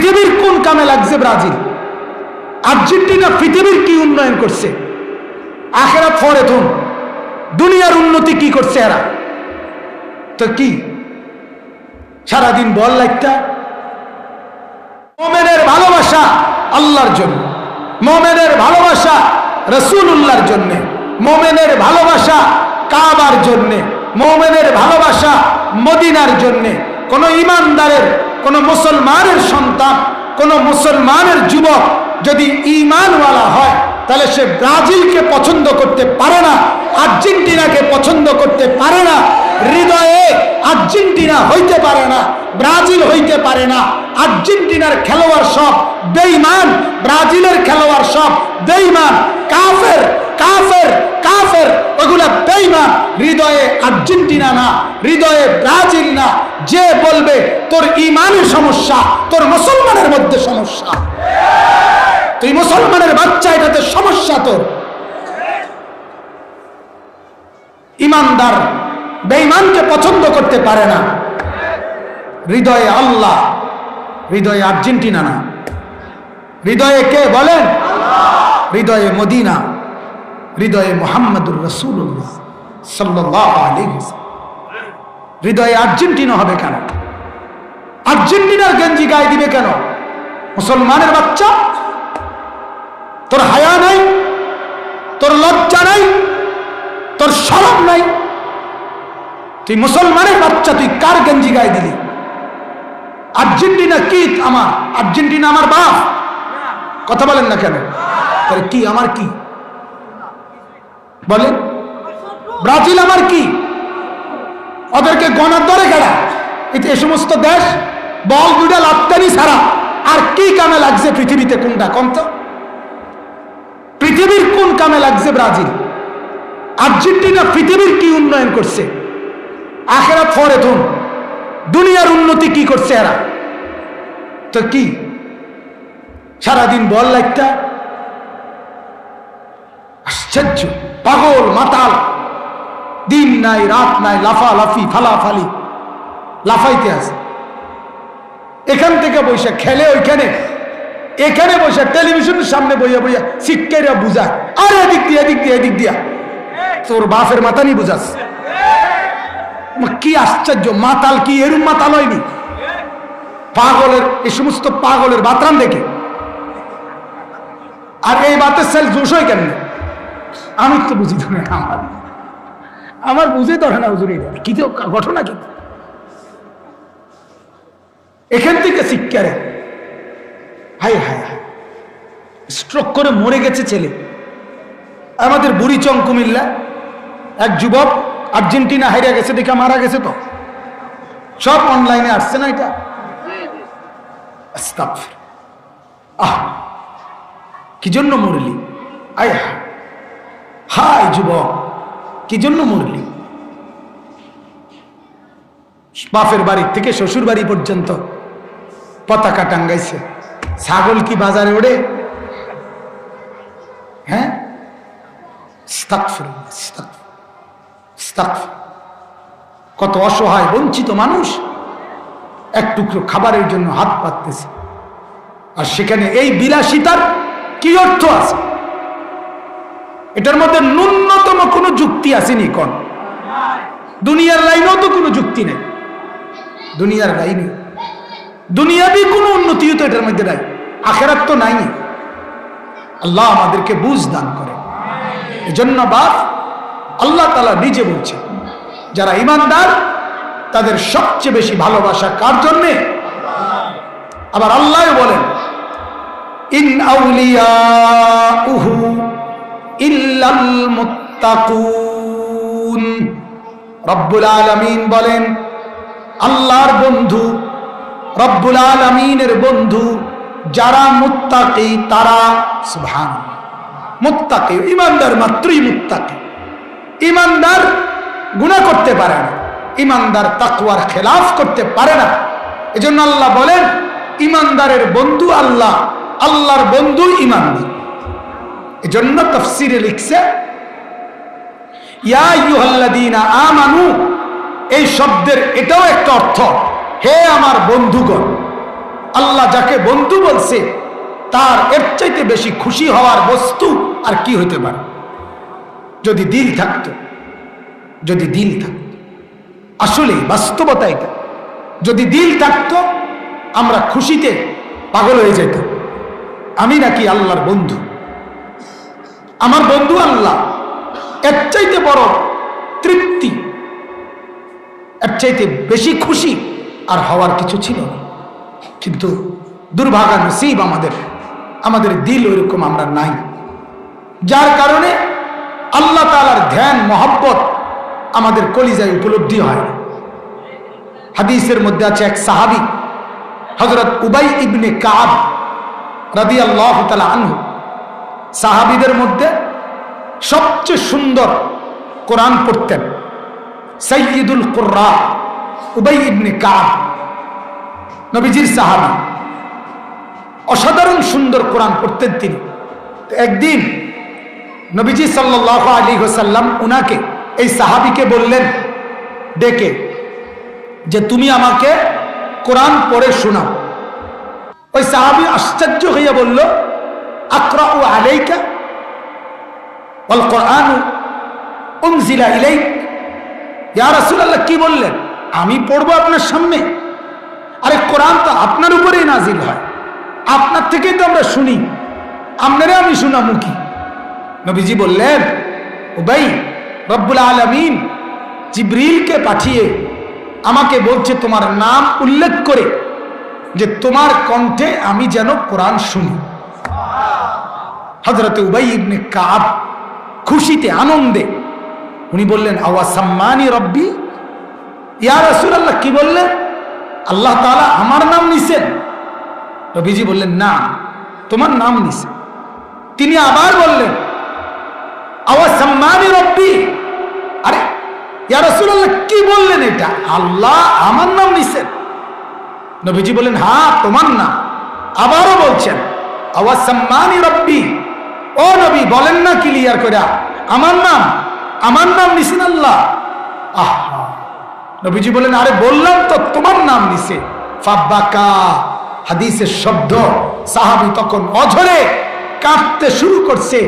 পৃথিবীর কোন কামে লাগছে ব্রাজিল? আর্জেন্টিনা পৃথিবীর কি উন্নয়ন করছে? আখেরাত ফরেতুন দুনিয়ার উন্নতি কি করছে এরা? তো কি সারাদিন বল লাগতা? মুমিনের ভালোবাসা আল্লাহর জন্য, মুমিনের ভালোবাসা রাসূলুল্লাহর জন্য, মুমিনের ভালোবাসা কাবার জন্য, মুমিনের ভালোবাসা মদিনার জন্য। কোন ইমানদারের, কোন মুসলমানের সন্তান, কোন মুসলমানের যুবক যদি ঈমানওয়ালা হয় তাহলে সে ব্রাজিলকে পছন্দ করতে পারে না, আর্জেন্টিনাকে পছন্দ করতে পারে না। হৃদয়ে আর্জেন্টিনা হইতে পারে না, ব্রাজিল হইতে পারে না। আর্জেন্টিনার খেলোয়াড় সব বেঈমান, ব্রাজিলের খেলোয়াড় সব বেঈমান, কাফের কাফের কাফের, ওগুলা বেঈমান। হৃদয়ে আর্জেন্টিনা না, হৃদয়ে ব্রাজিল না। যে বলবে তোর ঈমানের সমস্যা, তোর মুসলমানের মধ্যে সমস্যা, তুই মুসলমানের বাচ্চা, এটাতে সমস্যা তোর। ঈমানদার বেঈমানকে পছন্দ করতে পারে না। হৃদয়ে আল্লাহ, হৃদয়ে আর্জেন্টিনা না। হৃদয়ে কে বলেন? হৃদয়ে মদিনা, হৃদয়ে মুহাম্মদুর রাসূলুল্লাহ সাল্লাল্লাহু আলাইহি ওয়াসাল্লাম। হৃদয়ে আর্জেন্টিনা হবে কেন? আর্জেন্টিনার গেঞ্জি গায়ে দিবে কেন মুসলমানের বাচ্চা? তোর হায়া নাই, তোর লজ্জা নাই, তোর শরম নাই? তুই মুসলমানের বাচ্চা, তুই কার গেঞ্জি গায়ে দিলি? আর্জেন্টিনা কি আমার? আর্জেন্টিনা আমার বাপ? কথা বলেন না কেন? তাহলে কি আমার? কি বলেন? ব্রাজিল আমার কি? ওদেরকে গণার দরে গেড়া। এ সমস্ত দেশ বল দুইটা লাত্তানি ছাড়া আর কি কামে লাগছে পৃথিবীতে? কোনটা কম তো? পৃথিবীর কোন কামে লাগছে ব্রাজিল? আর্জেন্টিনা পৃথিবীর কি উন্নয়ন করছে? আখেরাত ফরেতুন দুনিয়ার উন্নতি কি করছে এরা? তো কি সারাদিন বল লাগতা? আশ্চর্য, পাগল মাতাল, দিন নাই রাত নাই, লাফালাফি ফালাফালি, লাফাইতে আছে। এখান থেকে বসে খেলে ওইখানে, এখানে বসে টেলিভিশনের সামনে বইয়া বইয়া শিক্ষাইরা বুঝায়, আর এদিক দিয়া এদিক দিয়া এদিক দিয়া। তোর বাপের মাথা নি বুঝাস? কি আশ্চর্য, মাতাল কি এরম মাতাল হয়নি? পাগলের, এই সমস্ত পাগলের বাতরান দেখে। আর এই বাতের সেল জোশ হয় কেন? আমি তো বুঝি ধরে না, আমার বুঝে ধরে না হুজুর। কি তো ঘটনা কি? এখান থেকে শিক্ষা রে। হাই হাই হাই, স্ট্রোক করে মরে গেছে ছেলে। আমাদের বুড়িচং কুমিল্লা এক যুবক আর্জেন্টিনা হারিয়ে গেছে দেখে মারা গেছে। তো সব অনলাইনে আসছে না এটা? আহ, কি জন্য মরলি? আয় হায় যুবক, কি জন্য মরলি? বাপের বাড়ি থেকে শ্বশুর বাড়ি পর্যন্ত পতাকা টাঙ্গাইছে। ছাগল কি বাজারে ওড়ে? হ্যাঁ, কত অসহায় বঞ্চিত মানুষ এক টুকরো খাবারের জন্য হাত পাততেছে। আর সেখানে এই বিলাসিতার কি অর্থ আছে? এটার মধ্যে ন্যূনতম কোনো যুক্তি আসেনি। কোন দুনিয়ার লাইনেও তো কোনো যুক্তি নেই। দুনিয়ার লাইনে দুনিয়াবি কোনো উন্নতিও তো এটার মধ্যে নাই। আখেরাত তো নাই। আল্লাহ আমাদেরকে বুঝ দান করে। এজন্য বাপ আল্লাহ তাআলা নিজে বলছে, যারা ঈমানদার তাদের সবচেয়ে বেশি ভালোবাসা কার জন্যে? আবার আল্লাহ বলেন, ইন আউলিয়াউহু ইল্লাল মুত্তাকুন। রব্বুল আলামিন বলেন, আল্লাহর বন্ধু, রব্বুল আলামিনের বন্ধু যারা মুত্তাকি তারা। সুবহানাল্লাহ, মুত্তাকি ঈমানদার মাত্রই মুত্তাকি। ঈমানদার গুনাহ করতে পারে না, ঈমানদার তাকওয়ার খেলাফ করতে পারে না। এজন্য আল্লাহ বলেন, ঈমানদারের বন্ধু আল্লাহ, আল্লাহর বন্ধু ঈমানদার। এজন্য তাফসীরে লিখছে, ইয়া আইয়ুহাল্লাযীনা আমানু, এই শব্দের এটাও একটা অর্থ, হে আমার বন্ধুগণ। আল্লাহ যাকে বন্ধু বলছে তার এর চাইতে বেশি খুশি হওয়ার বস্তু আর কি হইতে পারে? যদি দিল থাকতো, যদি দিল থাকতো, আসলে বাস্তবতা এটা, যদি দিল থাকতো আমরা খুশিতে পাগল হয়ে যেতাম। আমি নাকি আল্লাহর বন্ধু, আমার বন্ধু আল্লাহ, এর চাইতে বড় তৃপ্তি, এর চাইতে বেশি খুশি আর হওয়ার কিছু ছিল না। কিন্তু দুর্ভাগা নসিব আমাদের দিল ওইরকম আমরা নাই, যার কারণে আল্লাহ তাআলার ধ্যান মহব্বত আমাদের কলিজায় উপলব্ধি হয়। হাদিসের মধ্যে আছে এক সাহাবী হযরত উবাই ইবনে কাব রাদিয়াল্লাহু তাআলা আনহু, সাহাবীদের মধ্যে সবচেয়ে সুন্দর কোরআন পড়তেন, সাইয়্যিদুল কুররা উবাই ইবনে কাব, নবীজির সাহাবী, অসাধারণ সুন্দর কোরআন পড়তেন তিনি। একদিন নবীজি সাল্লাল্লাহু আলাইহি ওয়াসাল্লাম উনাকে, এই সাহাবীকে বললেন ডেকে যে তুমি আমাকে কোরআন পড়ে শোনাও। ওই সাহাবী আশ্চর্য হইয়া বলল, আকরাউ আলাইকা ওয়াল কোরআনু উনজিলা ইলাইক। ইয়া রাসূলুল্লাহ, কি বললেন? আমি পড়বো আপনার সামনে? আরে কোরআন তো আপনার উপরেই নাজিল হয়, আপনার থেকেই তো আমরা শুনি, আপনারে আমি শোনামুখী। নবীজি বললেন, উবাই, রব্বুল আলামিন জিবরিলকে পাঠিয়ে আমাকে বলছে তোমার নাম উল্লেখ করে যে তোমার কণ্ঠে আমি যেন কোরআন শুনি। হযরত উবাই ইবনে কাব খুশিতে আনন্দে উনি বললেন, আওয়া সাম্মানি রব্বি, ইয়া রাসূলুল্লাহ, কি বললেন? আল্লাহ তাআলা আমার নাম নিছেন? নবীজি বললেন, না, তোমার নাম নিছে। তিনি আবার বললেন, আওয়া সাম্মানি রব্বি, আরে ইয়া রাসূলুল্লাহ, কি বললেন এটা? আল্লাহ আমার নাম নিছেন? নবীজি বললেন, হ্যাঁ তোমার নাম। আবারও বলছেন, আওয়া সাম্মানি রব্বি, ও নবী বলেন না ক্লিয়ার করে, আমার নাম নিছেন আল্লাহ? আহা, নবীজি বলেন, আরে বললাম তো তোমার নাম নিছে। ফাবাকা, হাদিসের শব্দ, সাহাবী তখন অঝরে কাঁদতে শুরু করছে,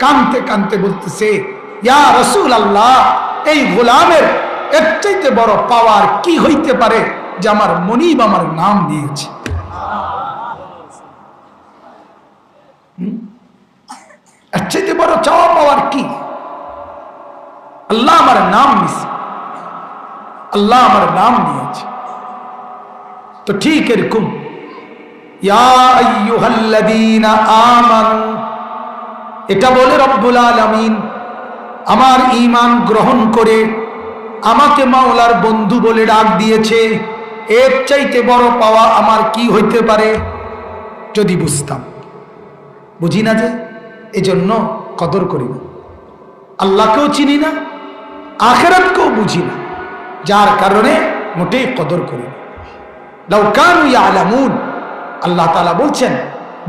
কাঁদতে কাঁদতে বলতেছে, ইয়া রাসূলুল্লাহ, এই গোলামের এর চাইতে বড় পাওয়ার কি হইতে পারে যে আমার মনিব আমার নাম দিয়েছে? এর চাইতে বড় চাওয়া পাওয়ার কি? আল্লাহ আমার নাম নিছে, আল্লাহ আমার নাম দিয়েছে। তো ঠিক এরকম, ইয়া আইয়ুহাল্লাযীনা আমানু, এটা বলে রব্বুল আলামিন আমার ঈমান গ্রহণ করে আমাকে মাওলার বন্ধু বলে ডাক দিয়েছে। এর চাইতে বড় পাওয়া আমার কি হইতে পারে? যদি বুঝতাম, বুঝি না যে, এজন্য কদর করি না, আল্লাহকেও চিনি না, আখিরাতকেও বুঝি না, যার কারণে মোটেই কদর করি না। লাউ কানু ইয়ালামুন, আল্লাহ তাআলা বলছেন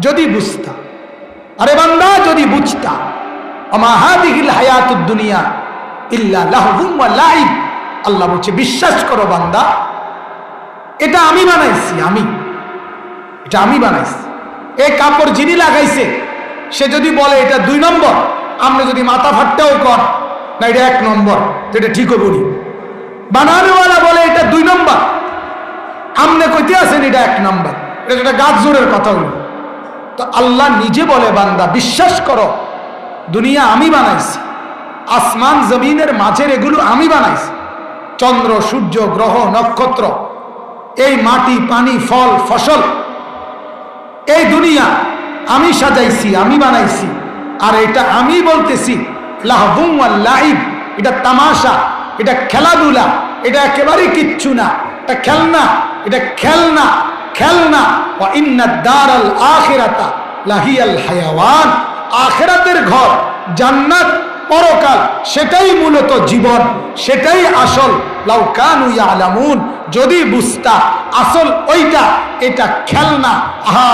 যদি বুঝতা, আরে বান্দা যদি বুঝতা, আমা হাদিহিল হায়াতুদ দুনিয়া ইল্লা লাহবুম ওয়া লাইব, আল্লাহ বলছে বিশ্বাস করো বান্দা, এটা আমি বানাইছি, এটা আমি বানাইছি। এই কাপড় যিনি লাগাইছে সে যদি বলে এটা 2 নম্বর, আমরা যদি মাথা ফাটতেও কর না এটা 1 নম্বর, তো এটা ঠিকও বলি। বানানোওয়ালা বলে এটা 2 নম্বর, আমনে কইতে আছেন এটা 1 নম্বর, এটা গাছ জোরের কথা হলো। তো আল্লাহ নিজে বলে বান্দা বিশ্বাস করো, দুনিয়া আমি বানাইছি, আসমান জমিনের মাঝের এগুলো আমি বানাইছি, চন্দ্র সূর্য গ্রহ নক্ষত্র, এই মাটি পানি ফল ফসল, এই দুনিয়া আমি সাজাইছি, আমি বানাইছি। আর এটা আমি বলতেছি লাহবুম ওয়া লাইব, এটা তামাশা, এটা খেলাধুলা, এটা একেবারেই কিচ্ছু না, এটা খেলনা, এটা খেলনা খেলনা। ওয়া ইন্নাদ দারাল আখিরাতা লাহিয়াল হায়াওয়ান, আখিরাতের ঘর জান্নাত পরকাল সেটাই মূলত জীবন, সেটাই আসল। লাউ কানু ইয়ালামুন, যদি বুঝতা আসল ওইটা, এটা খেলনা। আহা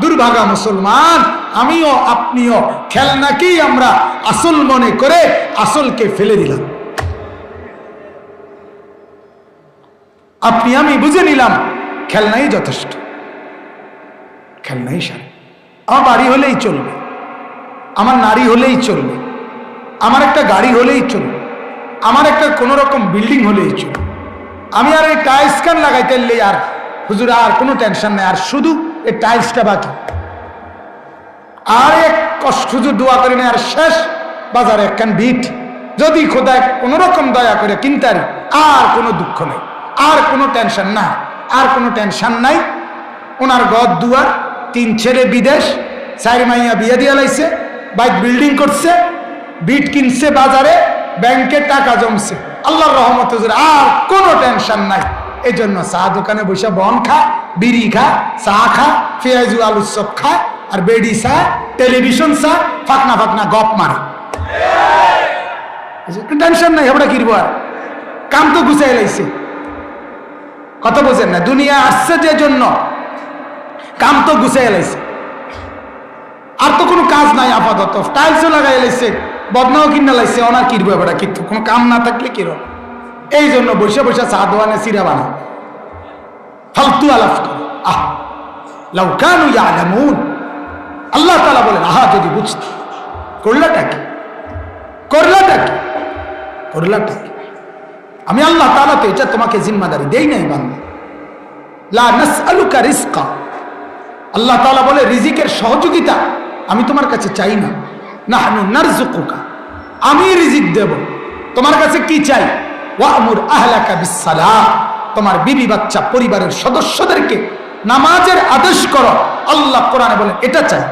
দুর্ভাগা মুসলমান, আমিও আপনিও খেলনাকেই আমরা আসল মনে করে আসলকে ফেলে দিলাম। আপনি আমি বুঝে নিলাম খেলনাই যথেষ্ট, খেলনাই সারে। আমার বাড়ি হলেই চলবে, আমার নারী হলেই চলবে, আমার একটা গাড়ি হলেই চলবে, আমার একটা কোনো রকম বিল্ডিং হলেই চলবে। আমি আর এই টাইলস কান লাগাইতে আর হুজুর আর কোনো টেনশন নেই, আর শুধু এই টাইলসটা বাকি, আর এক কষ্ট হুজুর দোয়া করি না, আর শেষ বাজারে একখান বিট যদি খোদা কোনো রকম দয়া করে কিনতারি, আর কোনো দুঃখ নেই, আর কোনো টেনশন না, আর কোনো টেনশন নাই। ওনার ঘর দুয়ার, 3 ছেলে বিদেশ, 4 মাইয়া বিয়ে দিয়ে লাইছে, বাইক বিল্ডিং করছে, বিট কিনছে বাজারে, ব্যাংকে টাকা জমছে, আল্লাহর রহমত হুজুর আর কোনো টেনশন নাই। এই জন্য চা দোকানে বসে বন খা, বিড়ি খা, চা খা, পেঁয়াজু আলুর চপ খা, আর বেডি চা, টেলিভিশন চা, ফাকনা ফাকনা গপ মারে, টেনশন নাই। আমরা কিনবো আর কাম তো গুছাই লাইছে, কথা বোঝেন না? দুনিয়া আসছে যে জন্য কাম তো গুছাই লাইছে, আর তো কোনো কাজ নাই আপাতত। টাইলসও লাগাই লাইছে, বদনাও কিনা লাইছে, ওনার কিনবো এবার, কিন্তু কোনো কাম না থাকলে কিরো। এই জন্য বসে বসে চা দোয়ানে চিরা বানা, ফালতু আলাপ করে। আহ লাউ কানু ইয়ালামুন, আল্লাহ তাআলা বলেন আহা যদি বুঝতে। করলাটা কি? করলাটা কি? করলাটা কি? আমি আল্লাহ তাআলা তো এটা তোমাকে জিম্মাদারি দেই নাই বান্দা। লা নাসআলুকা রিজকা, আল্লাহ তাআলা বলে রিজিকের সহযোগিতা আমি তোমার কাছে চাই না। নাহনু নারযুকুকা, আমি রিজিক দেব। তোমার কাছে কি চাই? ওয়া'মুর আহলাকা বিসসালাহ, তোমার বিবি বাচ্চা পরিবারের সদস্যদেরকে নামাজের আদেশ করো। আল্লাহ কোরআনে বলেন এটা চাই।